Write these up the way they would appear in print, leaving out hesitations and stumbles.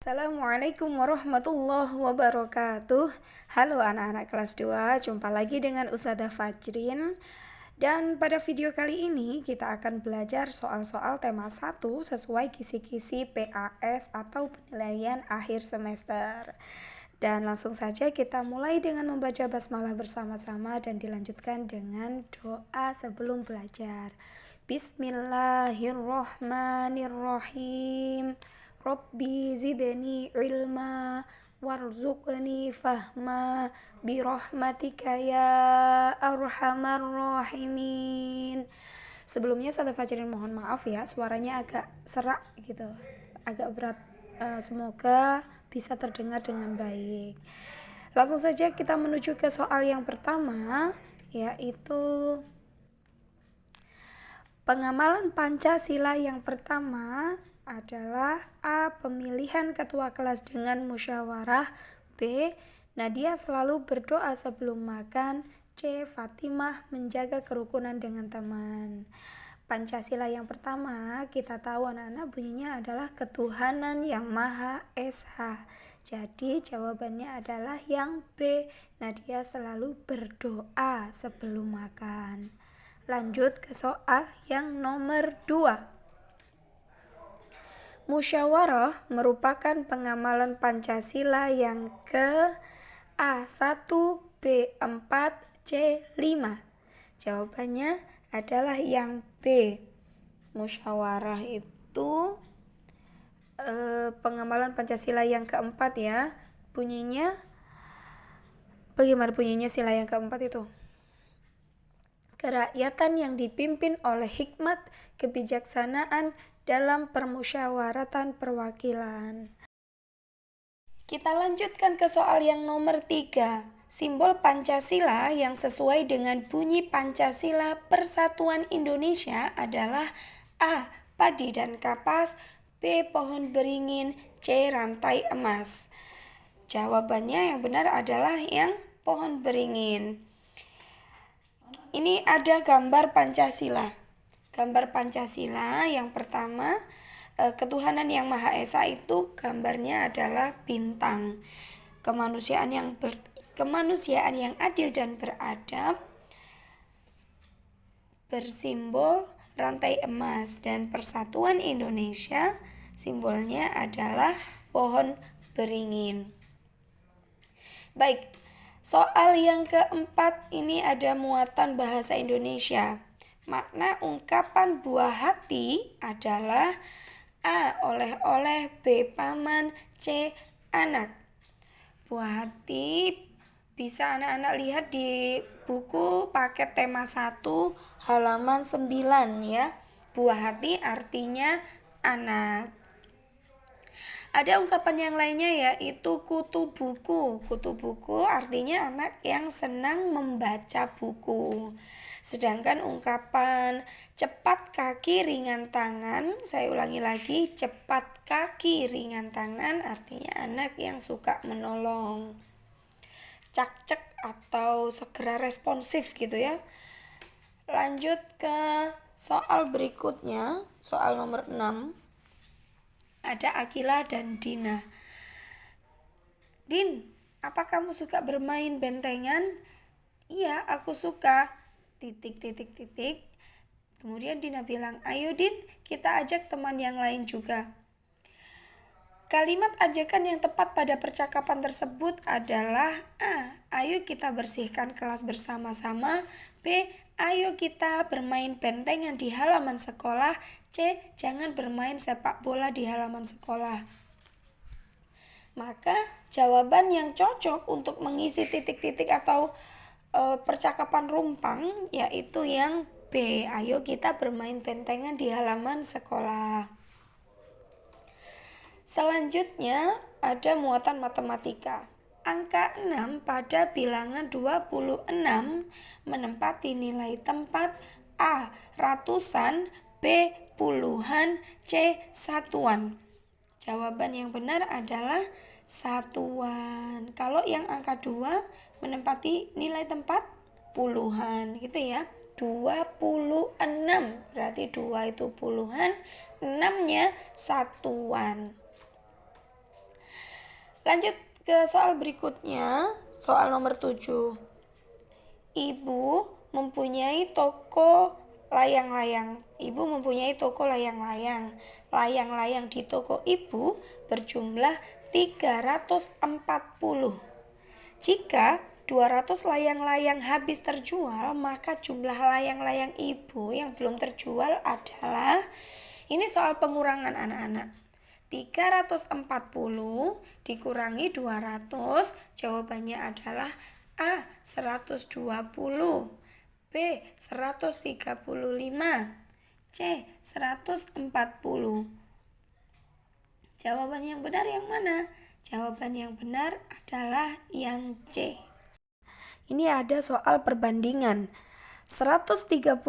Assalamualaikum warahmatullahi wabarakatuh. Halo anak-anak kelas 2, jumpa lagi dengan Ustadzah Fajrin. Dan pada video kali ini kita akan belajar soal-soal tema 1 sesuai kisi-kisi PAS atau penilaian akhir semester. Dan langsung saja kita mulai dengan membaca basmalah bersama-sama dan dilanjutkan dengan doa sebelum belajar. Bismillahirrohmanirrohim. Rabbi zidni ilma warzuqni fahma birahmatika ya arhamar rahimin. Sebelumnya Ustadzah Fajrin mohon maaf ya, suaranya agak serak gitu, agak berat. Semoga bisa terdengar dengan baik. Langsung saja kita menuju ke soal yang pertama, yaitu pengamalan Pancasila yang pertama adalah A. Pemilihan ketua kelas dengan musyawarah. B. Nadia selalu berdoa sebelum makan. C. Fatimah menjaga kerukunan dengan teman. Pancasila yang pertama kita tahu anak-anak bunyinya adalah ketuhanan yang Maha Esa. Jadi jawabannya adalah yang B. Nadia selalu berdoa sebelum makan. Lanjut ke soal yang nomor 2. Musyawarah merupakan pengamalan Pancasila yang ke A1, B4, C5. Jawabannya adalah yang B. Musyawarah itu pengamalan Pancasila yang keempat ya. Bunyinya bagaimana bunyinya sila yang keempat itu? Kerakyatan yang dipimpin oleh hikmat kebijaksanaan dalam permusyawaratan perwakilan. Kita lanjutkan ke soal yang nomor 3. Simbol Pancasila yang sesuai dengan bunyi Pancasila Persatuan Indonesia adalah A. Padi dan kapas, B. Pohon beringin, C. Rantai emas. Jawabannya yang benar adalah yang pohon beringin. Ini ada gambar Pancasila. Gambar Pancasila yang pertama, ketuhanan yang Maha Esa itu gambarnya adalah bintang. Kemanusiaan yang adil dan beradab bersimbol rantai emas, dan Persatuan Indonesia simbolnya adalah pohon beringin. Baik, soal yang keempat ini ada muatan bahasa Indonesia. Makna ungkapan buah hati adalah A. Oleh-oleh, B. Paman, C. Anak. Buah hati bisa anak-anak lihat di buku paket tema 1 halaman 9 ya. Buah hati artinya anak. Ada ungkapan yang lainnya yaitu kutu buku. Kutu buku artinya anak yang senang membaca buku. Sedangkan ungkapan cepat kaki ringan tangan, saya ulangi lagi, cepat kaki ringan tangan artinya anak yang suka menolong. Cak-cek atau segera responsif gitu ya. Lanjut ke soal berikutnya, soal nomor 6. Ada Akila dan Dina. Din, apa kamu suka bermain bentengan? Iya, aku suka. Titik. Kemudian Dina bilang, ayo Din, kita ajak teman yang lain juga. Kalimat ajakan yang tepat pada percakapan tersebut adalah A. Ayo kita bersihkan kelas bersama-sama. B. Ayo kita bermain bentengan di halaman sekolah. C. Jangan bermain sepak bola di halaman sekolah. Maka jawaban yang cocok untuk mengisi titik-titik atau percakapan rumpang yaitu yang B. Ayo kita bermain bentengan di halaman sekolah. Selanjutnya ada muatan matematika. Angka 6 pada bilangan 26 menempati nilai tempat A. Ratusan, B. Puluhan, C. Satuan. Jawaban yang benar adalah satuan. Kalau yang angka 2 menempati nilai tempat puluhan gitu ya. 26 berarti 2 itu puluhan, 6-nya satuan. Lanjut ke soal berikutnya, soal nomor 7. Ibu mempunyai toko layang-layang. Ibu mempunyai toko layang-layang. Layang-layang di toko ibu berjumlah 340. Jika 200 layang-layang habis terjual, maka jumlah layang-layang ibu yang belum terjual adalah, ini soal pengurangan anak-anak. 340 dikurangi 200, jawabannya adalah A 120, B 135, C 140. Jawaban yang benar yang mana? Jawaban yang benar adalah yang C. Ini ada soal perbandingan. 135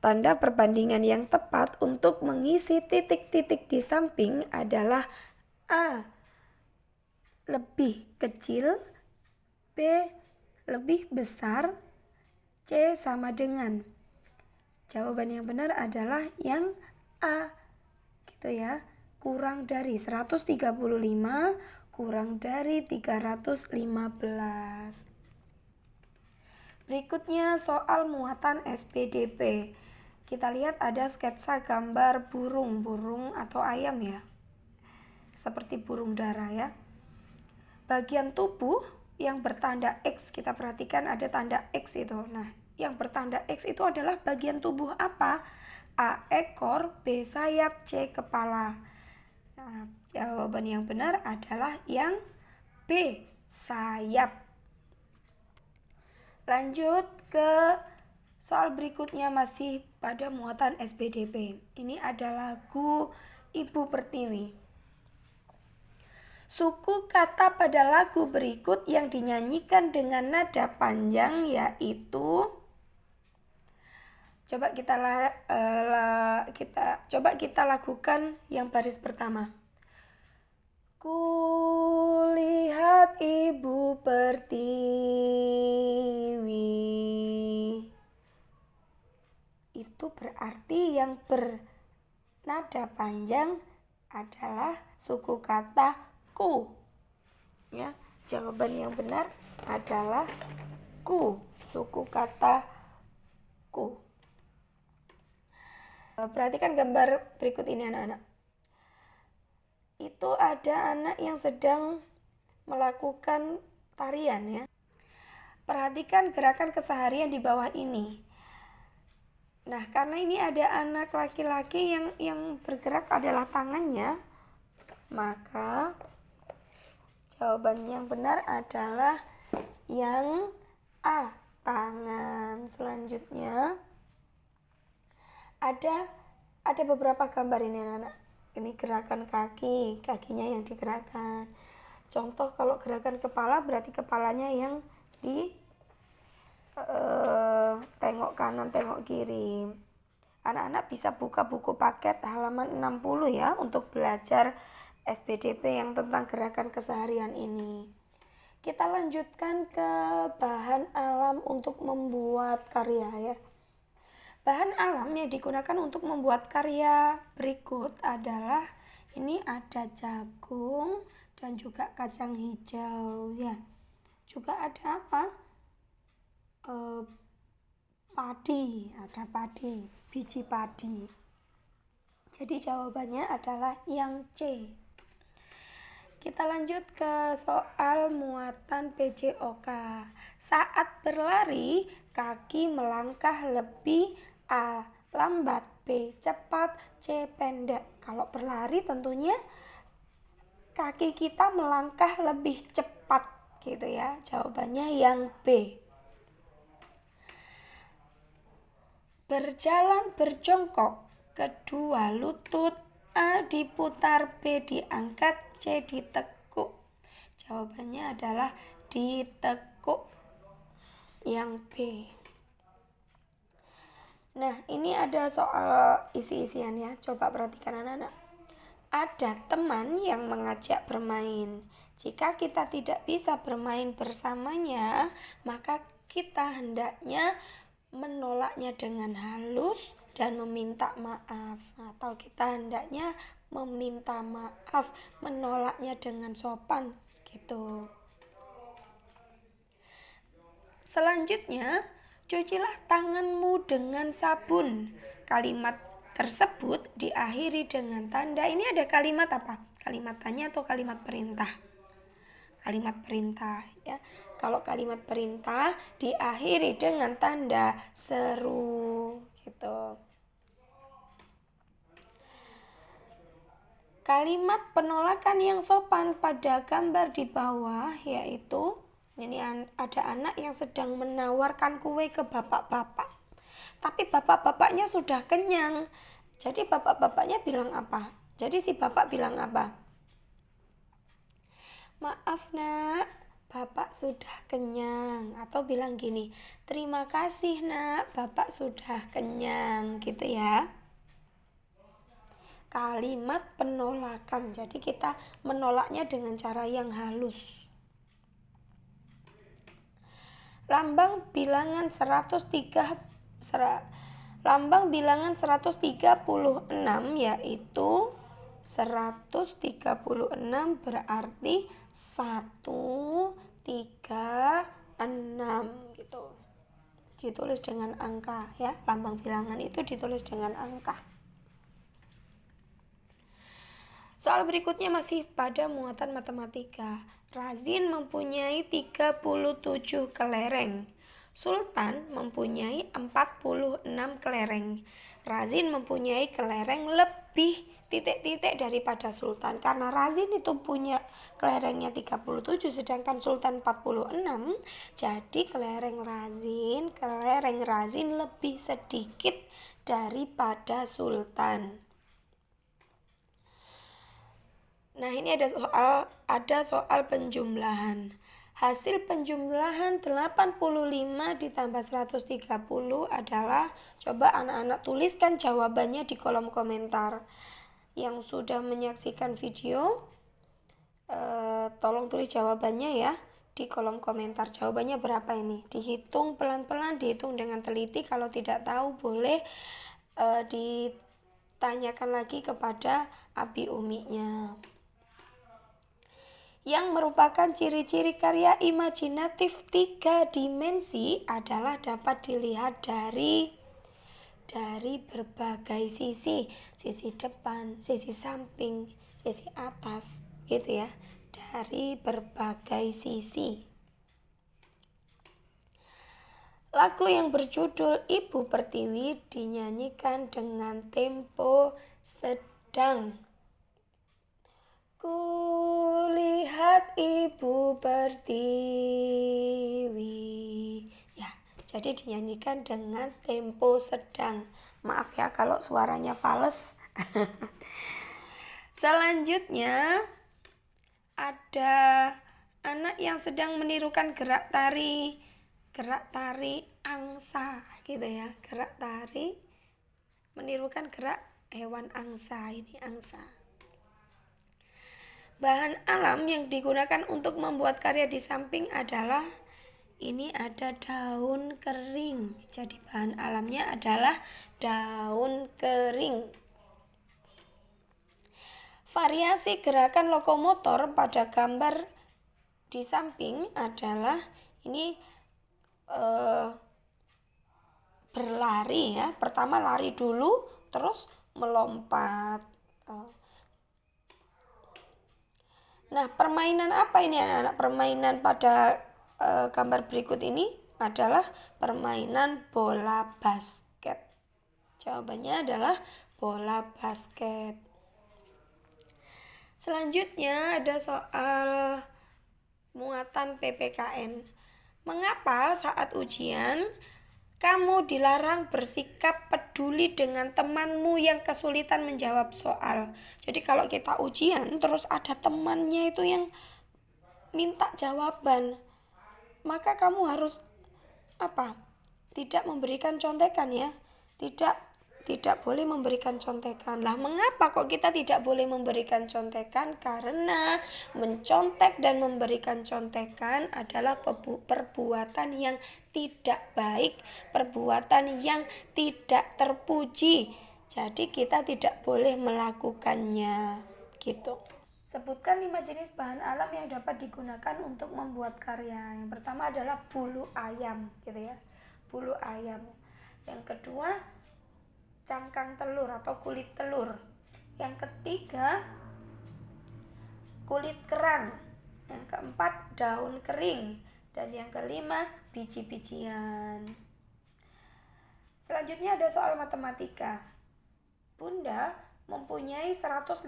Tanda perbandingan yang tepat untuk mengisi titik-titik di samping adalah A lebih kecil, B lebih besar, C sama dengan. Jawaban yang benar adalah yang A, gitu ya. Kurang dari 135 kurang dari 315. Berikutnya soal muatan SPDP. Kita lihat ada sketsa gambar burung atau ayam ya. Seperti burung dara ya. Bagian tubuh yang bertanda X, kita perhatikan ada tanda X itu. Nah, yang bertanda X itu adalah bagian tubuh apa? A. Ekor, B. Sayap, C. Kepala. Nah, jawaban yang benar adalah yang B. Sayap. Lanjut ke soal berikutnya masih pada muatan SPDP. Ini adalah lagu Ibu Pertiwi. Suku kata pada lagu berikut yang dinyanyikan dengan nada panjang yaitu, coba kita lakukan yang baris pertama. Kulihat Ibu Pertiwi. Itu berarti yang bernada panjang adalah suku kata ku. Ya, jawaban yang benar adalah ku, suku kata ku. Perhatikan gambar berikut ini anak-anak. Itu ada anak yang sedang melakukan tarian ya. Perhatikan gerakan keseharian di bawah ini. Nah, karena ini ada anak laki-laki yang bergerak adalah tangannya, maka jawaban yang benar adalah yang A, tangan. Selanjutnya ada beberapa gambar ini anak-anak. Ini gerakan kakinya yang digerakkan. Contoh kalau gerakan kepala berarti kepalanya yang tengok kanan, tengok kiri. Anak-anak bisa buka buku paket halaman 60 ya untuk belajar SPDP yang tentang gerakan keseharian ini. Kita lanjutkan ke bahan alam untuk membuat karya ya. Bahan alam yang digunakan untuk membuat karya berikut adalah, ini ada jagung dan juga kacang hijau ya. Juga ada apa? Padi, ada padi, biji padi. Jadi jawabannya adalah yang C. Kita lanjut ke soal muatan PJOK. Saat berlari, kaki melangkah lebih, A. lambat, B. cepat, C. pendek. Kalau berlari tentunya kaki kita melangkah lebih cepat gitu ya. Jawabannya yang B. Berjalan berjongkok, kedua lutut, A. diputar, B. diangkat, C. ditekuk. Jawabannya adalah ditekuk, yang B. Nah, ini ada soal isi-isian ya. Coba perhatikan anak-anak. Ada teman yang mengajak bermain. Jika kita tidak bisa bermain bersamanya, maka kita hendaknya menolaknya dengan halus dan meminta maaf. Atau kita hendaknya meminta maaf, menolaknya dengan sopan gitu. Selanjutnya, cucilah tanganmu dengan sabun. Kalimat tersebut diakhiri dengan tanda. Ini ada kalimat apa? Kalimat tanya atau kalimat perintah? Kalimat perintah ya. Kalau kalimat perintah diakhiri dengan tanda seru gitu. Kalimat penolakan yang sopan pada gambar di bawah yaitu ini ada anak yang sedang menawarkan kue ke bapak-bapak. Tapi bapak-bapaknya sudah kenyang. Jadi bapak-bapaknya bilang apa? Jadi si bapak bilang apa? Maaf nak, bapak sudah kenyang. Atau bilang gini, terima kasih nak, bapak sudah kenyang gitu ya. Kalimat penolakan, jadi kita menolaknya dengan cara yang halus. Lambang bilangan 136 yaitu 136 berarti 136 gitu. Ditulis dengan angka ya, lambang bilangan itu ditulis dengan angka. Soal berikutnya masih pada muatan matematika. Razin mempunyai 37 kelereng. Sultan mempunyai 46 kelereng. Razin mempunyai kelereng lebih titik-titik daripada Sultan. Karena Razin itu punya kelerengnya 37 sedangkan Sultan 46. Jadi kelereng Razin lebih sedikit daripada Sultan. Nah, ini ada soal penjumlahan. Hasil penjumlahan 85 ditambah 130 adalah, coba anak-anak tuliskan jawabannya di kolom komentar. Yang sudah menyaksikan video, tolong tulis jawabannya ya di kolom komentar. Jawabannya berapa ini? Dihitung pelan-pelan, dihitung dengan teliti. Kalau tidak tahu boleh ditanyakan lagi kepada abi uminya. Yang merupakan ciri-ciri karya imajinatif 3 dimensi adalah dapat dilihat dari berbagai sisi depan, sisi samping, sisi atas gitu ya, dari berbagai sisi. Lagu yang berjudul Ibu Pertiwi dinyanyikan dengan tempo sedang. Kulihat Ibu Pertiwi. Ya, jadi dinyanyikan dengan tempo sedang. Maaf ya kalau suaranya fales. Selanjutnya ada anak yang sedang menirukan gerak tari angsa gitu ya. Gerak tari menirukan gerak hewan angsa, ini angsa. Bahan alam yang digunakan untuk membuat karya di samping adalah, ini ada daun kering. Jadi bahan alamnya adalah daun kering. Variasi gerakan lokomotor pada gambar di samping adalah ini berlari ya. Pertama lari dulu, terus melompat. Nah, permainan apa ini anak-anak? Permainan pada gambar berikut ini adalah permainan bola basket. Jawabannya adalah bola basket. Selanjutnya ada soal muatan PPKN. Mengapa saat ujian kamu dilarang bersikap peduli dengan temanmu yang kesulitan menjawab soal? Jadi kalau kita ujian terus ada temannya itu yang minta jawaban, maka kamu harus tidak memberikan contekan ya. Tidak boleh memberikan contekan. Lah mengapa kok kita tidak boleh memberikan contekan? Karena mencontek dan memberikan contekan adalah perbuatan yang tidak baik, perbuatan yang tidak terpuji. Jadi kita tidak boleh melakukannya gitu. Sebutkan 5 jenis bahan alam yang dapat digunakan untuk membuat karya. Yang pertama adalah bulu ayam gitu ya. Bulu ayam. Yang kedua cangkang telur atau kulit telur. Yang ketiga kulit kerang. Yang keempat daun kering. Dan yang kelima biji-bijian. Selanjutnya ada soal matematika. Bunda mempunyai 150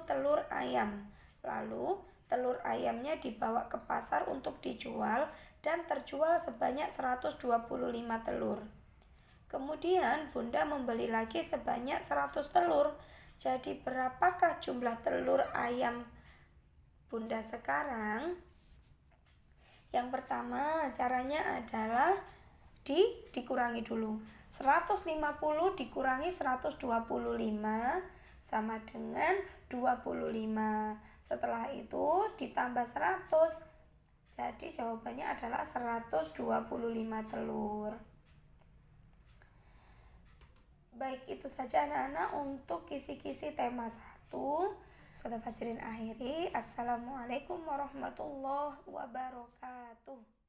telur ayam. Lalu telur ayamnya dibawa ke pasar untuk dijual dan terjual sebanyak 125 telur. Kemudian Bunda membeli lagi sebanyak 100 telur. Jadi berapakah jumlah telur ayam Bunda sekarang? Yang pertama caranya adalah dikurangi dulu. 150 dikurangi 125 sama dengan 25. Setelah itu ditambah 100. Jadi jawabannya adalah 125 telur. Baik, itu saja anak-anak untuk kisi-kisi tema 1. Sudah Fajrin akhiri. Assalamualaikum warahmatullahi wabarakatuh.